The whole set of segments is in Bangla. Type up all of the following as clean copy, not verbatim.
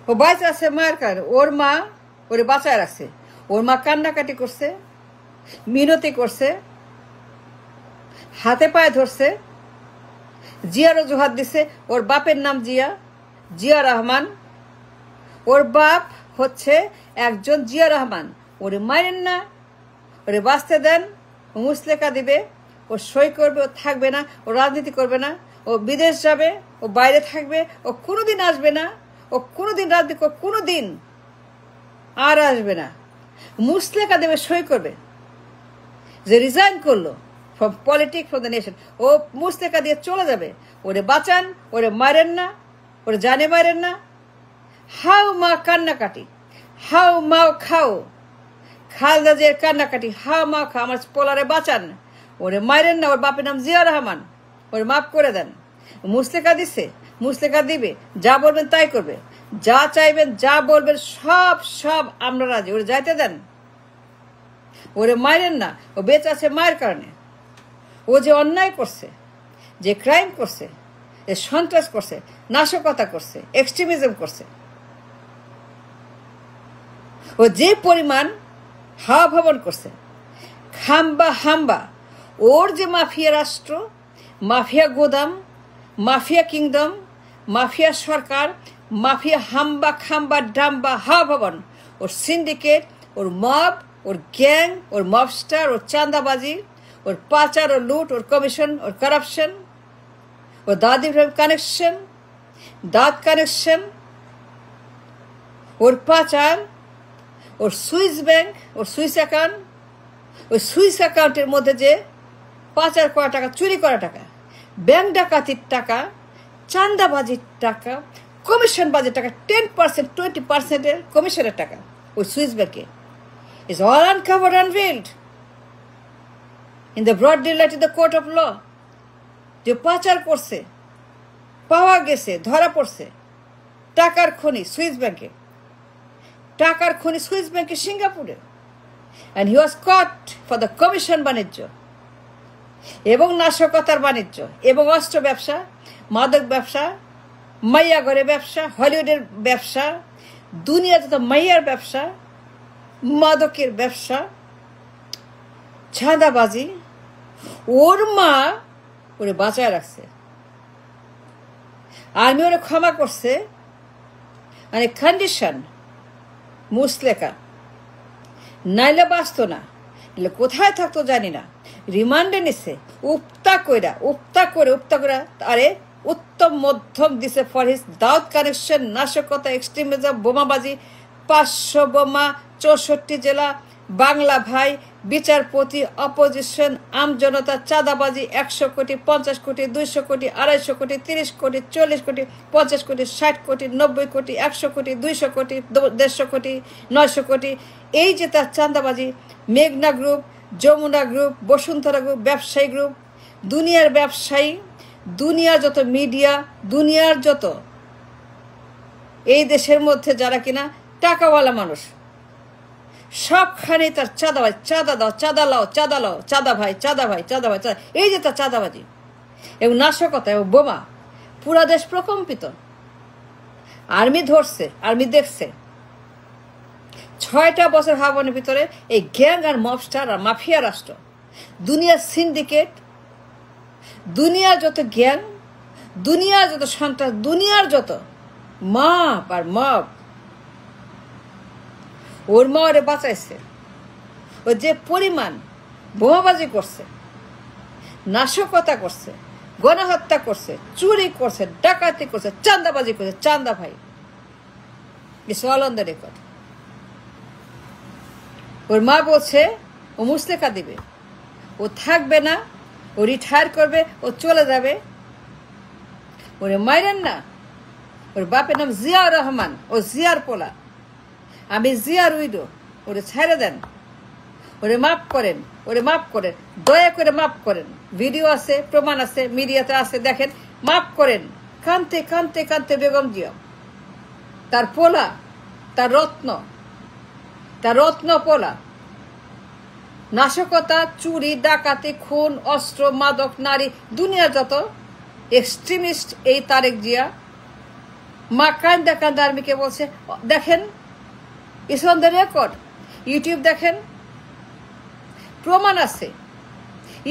ও বাইচে আছে মায়ের কারণে। ওর মা ওরে বাঁচায় রাখছে। ওর মা কান্নাকাটি করছে, মিনতি করছে, হাতে পায়ে ধরছে, জিয়ার অজুহাত দিছে। ওর বাপের নাম জিয়া রহমান। ওর বাপ হচ্ছে একজন জিয়া রহমান। ওরে মারেন না, ওরে বাঁচতে দেন। ও মুসলেকা দিবে, ও সই করবে, ও থাকবে না, ও রাজনীতি করবে না, ও বিদেশ যাবে, ও বাইরে থাকবে, ও কোনোদিন আসবে না, ও কোনোদিন রাজনীতি, কোনোদিন আর আসবে না। মুসলেকা দেবে, সই করবে যে রিজাইন করলো from politics, from the nation. ও মুসলেকা দিয়ে চলে যাবে। ওরে বাঁচান, ওরে মারেন না, ওরে জানে মারেন না। হাউ মা কান্নাকাটি, হাউ মাও খাও, খালদা জিয়ার কান্নাকাটি, হাউ মা খাও, আমার পোলারে বাঁচান, ওরে মারেন না। ওর বাপের নাম জিয়া রহমান, ওরে মাফ করে দেন। মুসলেকা দিছে, মুসলেকা দিবে, যা বলবেন তাই করবে, যা চাইবেন যা বলবেন সব সব আমরা রাজি। ওরে যাইতে দেন, ওরে মারেন না। ও বেঁচে আছে মায়ের কারণে। ও যে অন্যায় করছে, যে ক্রাইম করছে, যে সন্ত্রাস করছে, নাশকতা করছে, এক্সট্রিমিজম করছে, ও যে পরিমাণ হাওয়া ভবন করছে, হাম্বা, ওর যে মাফিয়া রাষ্ট্র, মাফিয়া গোদাম, মাফিয়া কিংডম, মাফিয়া সরকার, মাফিয়া খাম্বা ডাম্বা হাওয়া ভবন, ওর সিন্ডিকেট, ওর মব, ওর গ্যাং, ওর মবস্টার, ওর চাঁদাবাজি, ওর পাচার, ওর লুট, ওর কমিশন, ওর কারাপশন, ওর দাদ ইব্রাহিম কানেকশন, ওর পাচার, ওর সুইস ব্যাংক, ওর সুইস অ্যাকাউন্ট, ওই সুইস অ্যাকাউন্টের মধ্যে যে পাচার করা টাকা, চুরি করা টাকা, ব্যাংক ডাকাতির টাকা, চাঁদাবাজির টাকা, কমিশন বাজির টাকা, 10%, 20% কমিশনের টাকা ওই সুইস ব্যাংকে is all uncovered, unveiled in the broad daylight of the court of law. যে পাচার করছে, পাওয়া গেছে, ধরা পড়ছে। টাকার খনি সুইস ব্যাংকে, টাকার খনি সুইস ব্যাংকে সিঙ্গাপুরে। and he was caught for the commission বাণিজ্য এবং নাশকতার বাণিজ্য এবং অস্ত্র ব্যবসা, মাদক ব্যবসা, মাইয়া ঘরে ব্যবসা, হলিউডের ব্যবসা, দুনিয়া যত মাইয়ার ব্যবসা, মাদকের ব্যবসা, ছাঁদাবাজি। ওর মা ওরে বাঁচায় রাখছে। আর্মি ওরে ক্ষমা করছে, মানে কন্ডিশন মুসলেকা, নাইলে বাঁচত না, কোথায় থাকতো জানি না। রিমান্ডে নিছে, উপতা করে আরে উত্তম মধ্যম দিছে ফর হিজ দাউদ কানেকশন, নাশকতা, এক্সট্রিমিজম, বোমাবাজি, 500 বোমা, 64 জেলা, বাংলা ভাই, বিচারপতি, অপোজিশন, আমজনতা, চাঁদাবাজি, 100 কোটি, 50 কোটি, 200 কোটি, 250 কোটি, 30 কোটি, 40 কোটি, 50 কোটি, 60 কোটি, 90 কোটি, 100 কোটি, 200 কোটি, 150 কোটি, 900 কোটি। এই যে তার চাঁদাবাজি, মেঘনা group, Jamuna group, Bashundhara group, ব্যবসায়ী গ্রুপ, দুনিয়ার ব্যবসায়ী, দুনিয়ার যত মিডিয়া, দুনিয়ার যত এই দেশের মধ্যে যারা কিনা টাকাওয়ালা মানুষ, সবখানে তার চাঁদাবাজি, চাঁদা দাও, চাঁদা লাও, চাঁদা ভাই, এই যে তার চাঁদাবাজি এবং নাশকতা এবং বোমা, পুরা দেশ প্রকম্পিত। আর্মি ধরছে, আর্মি দেখছে 6টা বছর হাওয়ানের ভিতরে এই গ্যাং আর মবস্টার আর মাফিয়া রাষ্ট্র, দুনিয়ার সিন্ডিকেট, দুনিয়ার যত গ্যাং, দুনিয়ার যত সন্ত্রাস, দুনিয়ার যত মাপ আর মব, ওর মা ওরে বাঁচাইছে। ও যে পরিমাণ বোমাবাজি করছে, নাশকতা করছে, গণহত্যা করছে, চুরি করছে, ডাকাতি করছে, চাঁদাবাজি করছে, চাঁদা ভাই, it's all on the record. ওর মা বলছে ও মুসলেকা দিবে, ও থাকবে না, ও রিটায়ার করবে, ও চলে যাবে। ওরে মাইরেন না। ওর বাপের নাম জিয়া রহমান, ও জিয়ার পোলা, আমি জিয়ার উইডো। ওরে ছেড়ে দেন, ওরে মাফ করেন, দয়া করে মাফ করেন। ভিডিও আছে, প্রমাণ আছে, মিডিয়াতে আছে, দেখেন, মাফ করেন। কানতে কানতে কানতে বেগম জিয়া, তার পোলা, তার রত্ন পোলা, নাশকতা, চুরি, ডাকাতি, খুন, অস্ত্র, মাদক, নারী, দুনিয়ার যত এক্সট্রিমিস্ট এই তারেক জিয়া মা কান্দা কান্দা আর্মিকে বলছে, দেখেন, it's on the record, YouTube দেখেন, প্রমাণ আছে,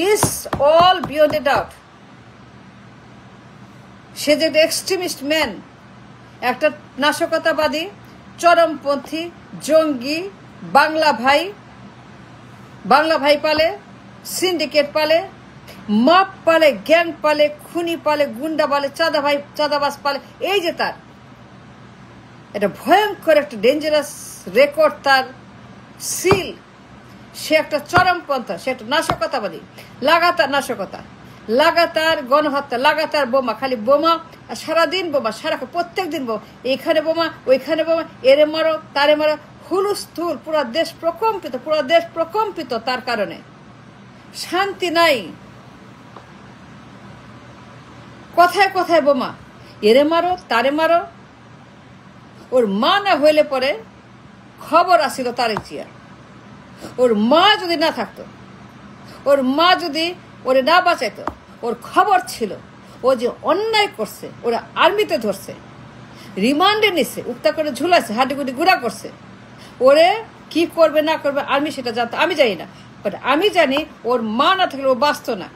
is all beyond a doubt. সে যে এক্সট্রিমিস্ট ম্যান, একটা নাশকতাবাদী, চরমপন্থী, জঙ্গি, বাংলা ভাই পালে, সিন্ডিকেট পালে, মাপ পালে, গ্যাং পালে, খুনি পালে, গুন্ডা পালে, চাঁদাবাজ পালে, এই যে তার এটা ভয়ঙ্কর একটা ডেঞ্জারাস রেকর্ড, তার সিল। সে একটা চরমপন্থা, সে একটা নাশকতাবাদী, লাগাতার নাশকতা, লাগাতার গণহত্যা, লাগাতার বোমা, খালি বোমা, সারাদিন বোমা, সারাক্ষণ প্রত্যেক দিন বোমা, এইখানে বোমা, ওইখানে বোমা, এরে মারো তারে মারো, হুলস্থুল, পুরো দেশ প্রকম্পিত তার কারণে। শান্তি নাই, কথায় কথায় বোমা, এরে মারো তারে মারো। ওর মা না হইলে পরে খবর আসিল তারেক জিয়া, ওর মা যদি না থাকতো, ওর মা যদি ওরে না বাঁচাইতো, ওর খবর ছিল। ও যে অন্যায় করছে, ওরা আর্মিতে ধরছে, রিমান্ডে নিছে, উক্তা করে ঝুলাইছে, হাঁটিগুটি গুড়া করছে। ওরে কি করবে না করবে আর্মি সেটা জানতো, আমি জানি না, বাট আমি জানি ওর মা না থাকলে ও বাঁচত না।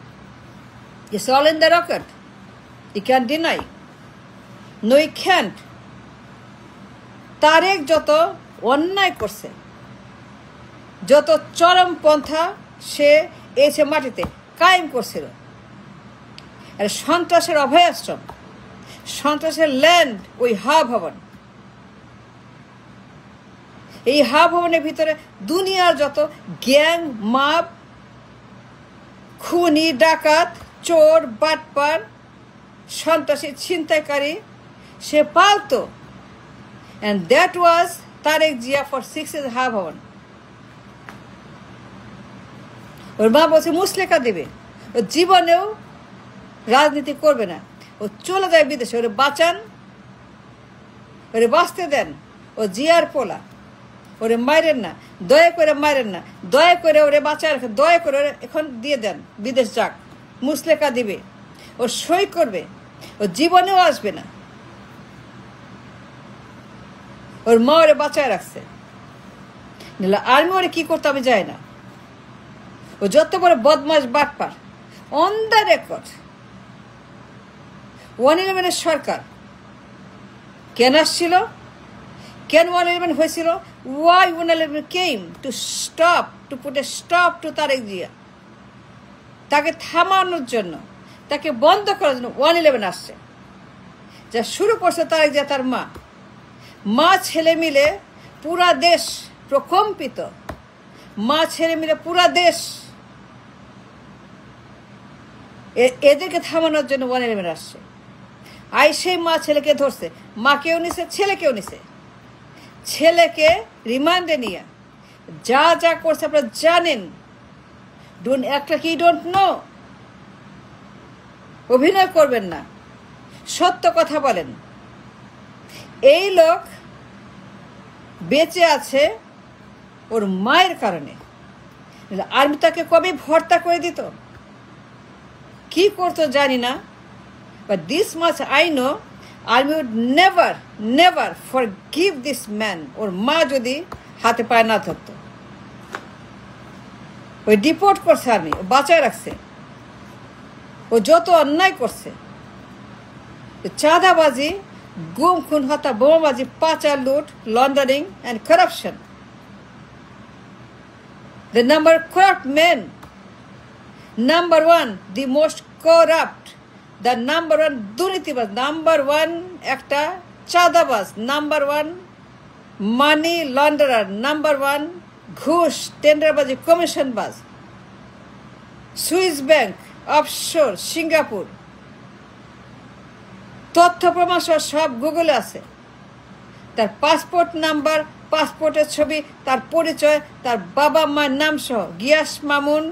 It's all in the record, you can deny, no you can't. Tarique যত অন্যায় করছে, যত চরমপন্থা সে এসে মাটিতে কায়েম করছিল, সন্ত্রাসের অভয়াশ্রম, সন্ত্রাসের ল্যান্ড, ওই ভবন, এই ভবনের ভিতরে দুনিয়ার যত গ্যাং, মাপ, খুনি, ডাকাত, চোর, বাটপার, সন্ত্রাসী, ছিনতাইকারী সে পালতো। And that was Tarek Jia for 6 years ভবন। ওর মা বলছে মুসলেখা দেবে, ও জীবনেও রাজনীতি করবে না, ও চলে যায় বিদেশে, ওরে বাঁচান, ওরে বাঁচতে দেন, ও জিয়ার পোলা, ওরে মাইরেন না, দয়া করে মাইরেন না, দয়া করে ওরে বাঁচায় রাখেন, দয়া করে ওরে এখন দিয়ে দেন, বিদেশ যাক, মুসলেখা দিবে, ও সই করবে, ও জীবনেও আসবে না। ওর মা ওরে বাঁচায় রাখছে, আর্মি ওরে কি করতে আমি যাই না। ও যত বড় বদমাস বাটপার, অন দ্য রেকর্ড। 111 সরকার কেন আসছিল, কেন 111 হয়েছিল, why 111 came to stop, to put a stop to Tarique Zia, তাকে থামানোর জন্য, তাকে বন্ধ করার জন্য 111 আসছে। যা শুরু করছে তারেক জিয়া, তার মা ছেলে মিলে পুরা দেশ প্রকম্পিত, মা ছেলে মিলে পুরা দেশ, এদেরকে থামানোর জন্য 111 আসছে। সেই মা ছেলেকে ধরছে, মাকেও নিছে, ছেলেকেও নিছে, ছেলেকে রিমান্ডে নিয়ে যা যা করছে আপনারা জানেন। Don't act like you don't know, অভিনয় করবেন না, সত্য কথা বলেন। এই লোক বেঁচে আছে ওর মায়ের কারণে, আর্মি তাকে কবে ভর্তা করে দিত, কি করতো জানি না, but this much I know, army would never forgive this man. ওর মা যদি হাতে পায়ে না থাকতো, ওই ডিপোর্ট করছে আর্মি, ও বাঁচায় রাখছে। ও যত অন্যায় করছে, চাঁদাবাজি, গুম খুন হত্যা, বোমাবাজি, পাচার, লুট, laundering and corruption, the number corrupt men, number 1 the most corrupt, the number 1 দুর্নীতিবাজ, number 1 একটা চাঁদাবাজ, number 1 মানি লন্ডারার, number 1 ঘুষ, টেন্ডারবাজি, কমিশনবাজ, সুইস ব্যাংক, অফশোর, সিঙ্গাপুর, তথ্য প্রমাণ সব গুগলে আছে। তার পাসপোর্ট নাম্বার, পাসপোর্টের ছবি, তার পরিচয়, তার বাবা মায়ের নাম সহ, গিয়াস মামুন,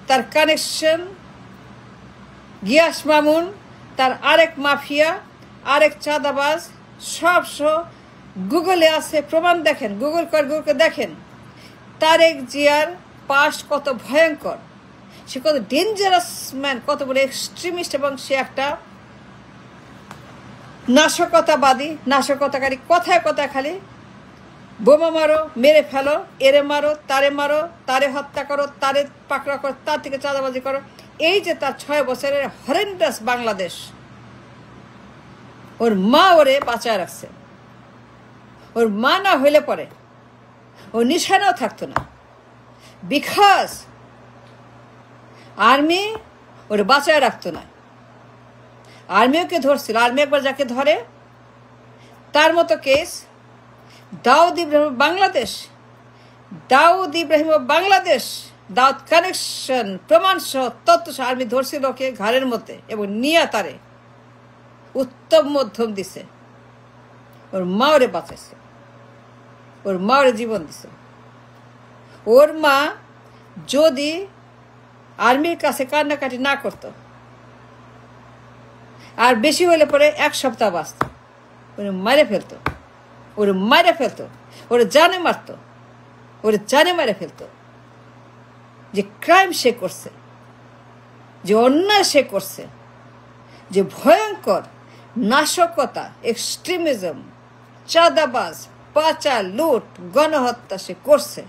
তার কানেকশন, গিয়াস মামুন তার আরেক মাফিয়া, আরেক চাঁদাবাজ, সব সহ গুগলে আছে, প্রমাণ দেখেন, গুগল করে দেখেন। তারেক জিয়ার পাস কত ভয়ঙ্কর, সে কত ডেঞ্জারাস ম্যান, কত বড় এক্সট্রিমিস্ট, এবং সে একটা নাশকতাবাদী, নাশকতাকারী, কথায় কথায় খালি বোমা মারো, মেরে ফেলো, এরে মারো, তারে হত্যা করো, তারে পাকড়া করো, তার থেকে চাঁদাবাজি করো। এই যে তার 6 বছরের হরেন্ডাস বাংলাদেশ, ওর মা ওরে বাঁচায় রাখছে। ওর মা না হইলে পরে ও নিশানাও থাকতো না, বিকজ আর্মি ওরে বাঁচায় রাখতো না। আর্মি ওকে ধরছিল। আর্মি একবার যাকে ধরে তার মতো কেস দাউদ ইব্রাহিম বাংলাদেশ, দাউদ কানেকশন প্রমাণ সহ তথ্য সহ আর্মি ধরছিল ওকে ঘাড়ের মধ্যে এবং নিয়ে তারে উত্তম মধ্যম দিছে। ওর মা ওরে বাঁচাইছে, ওর মা ওরে জীবন দিছে। ওর মা যদি আর্মির কাছে কান্নাকাটি না করতো আর বেশি হলে পরে 1 সপ্তাহ বাঁচত, ওরে মারে ফেলতো, ওরে জানে মারতো, ওরে জানে মারে ফেলতো। যে ক্রাইম সে করছে, যে অন্যায় সে করছে, যে ভয়ঙ্কর নাশকতা, এক্সট্রিমিজম, চাঁদাবাজ, পাচার, লুট, গণহত্যা সে করছে,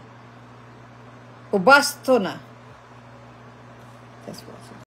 ও বাঁচত না।